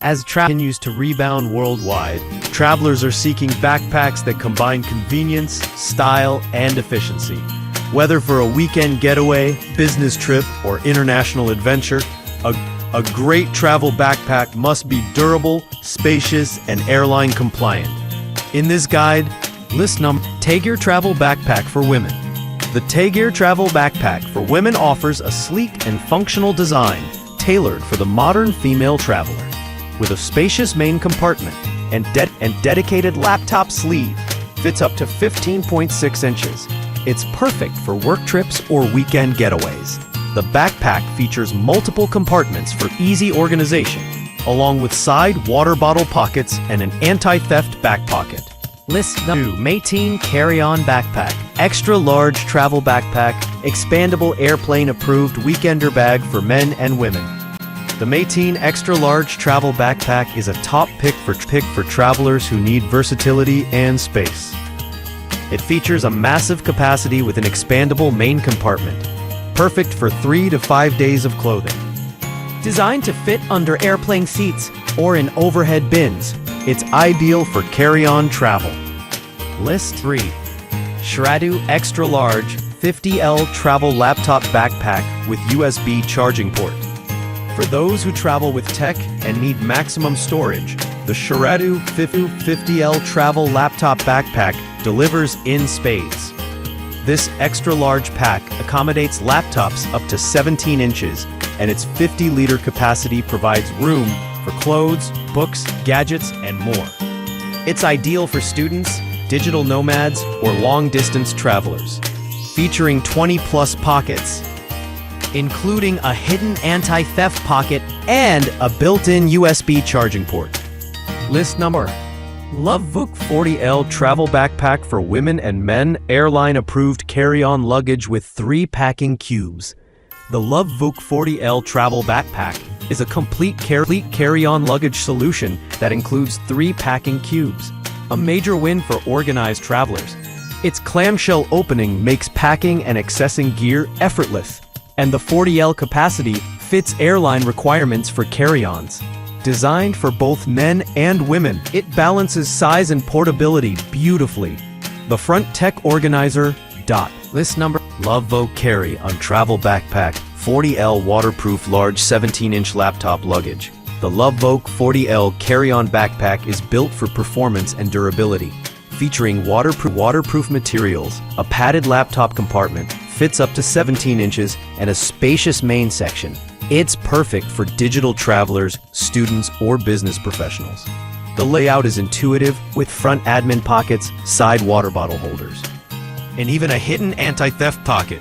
As travel continues to rebound worldwide, travelers are seeking backpacks that combine convenience, style, and efficiency. Whether for a weekend getaway, business trip, or international adventure, a great travel backpack must be durable, spacious, and airline compliant. In this guide, list number Tagir Travel Backpack for Women. The Tagir Travel Backpack for Women offers a sleek and functional design tailored for the modern female traveler. With a spacious main compartment and dedicated laptop sleeve, fits up to 15.6 inches. It's perfect for work trips or weekend getaways. The backpack features multiple compartments for easy organization, along with side water bottle pockets and an anti-theft back pocket. List number 2. MATEIN Carry-On Backpack. Extra large travel backpack, expandable airplane-approved weekender bag for men and women. The MATEIN Extra Large Travel Backpack is a top pick for travelers who need versatility and space. It features a massive capacity with an expandable main compartment, perfect for 3 to 5 days of clothing. Designed to fit under airplane seats or in overhead bins, it's ideal for carry-on travel. List 3. Shradu Extra Large 50L Travel Laptop Backpack with USB charging port. For those who travel with tech and need maximum storage, the Shradu 50L Travel Laptop Backpack delivers in spades. This extra-large pack accommodates laptops up to 17 inches, and its 50-liter capacity provides room for clothes, books, gadgets, and more. It's ideal for students, digital nomads, or long-distance travelers. Featuring 20-plus pockets, including a hidden anti-theft pocket and a built-in USB charging port. List number LOVEVOOK 40L Travel Backpack for Women and Men, airline-approved carry-on luggage with 3 packing cubes. The LOVEVOOK 40L Travel Backpack is a complete carry-on luggage solution that includes 3 packing cubes, a major win for organized travelers. Its clamshell opening makes packing and accessing gear effortless, and the 40L capacity fits airline requirements for carry-ons. Designed for both men and women, it balances size and portability beautifully. The front tech organizer. List number LOVEVOOK Carry-On Travel Backpack 40L Waterproof Large 17-inch Laptop Luggage. The LOVEVOOK 40L Carry-On Backpack is built for performance and durability. Featuring waterproof materials, a padded laptop compartment, fits up to 17 inches, and a spacious main section. It's perfect for digital travelers, students, or business professionals. The layout is intuitive, with front admin pockets, side water bottle holders, and even a hidden anti-theft pocket.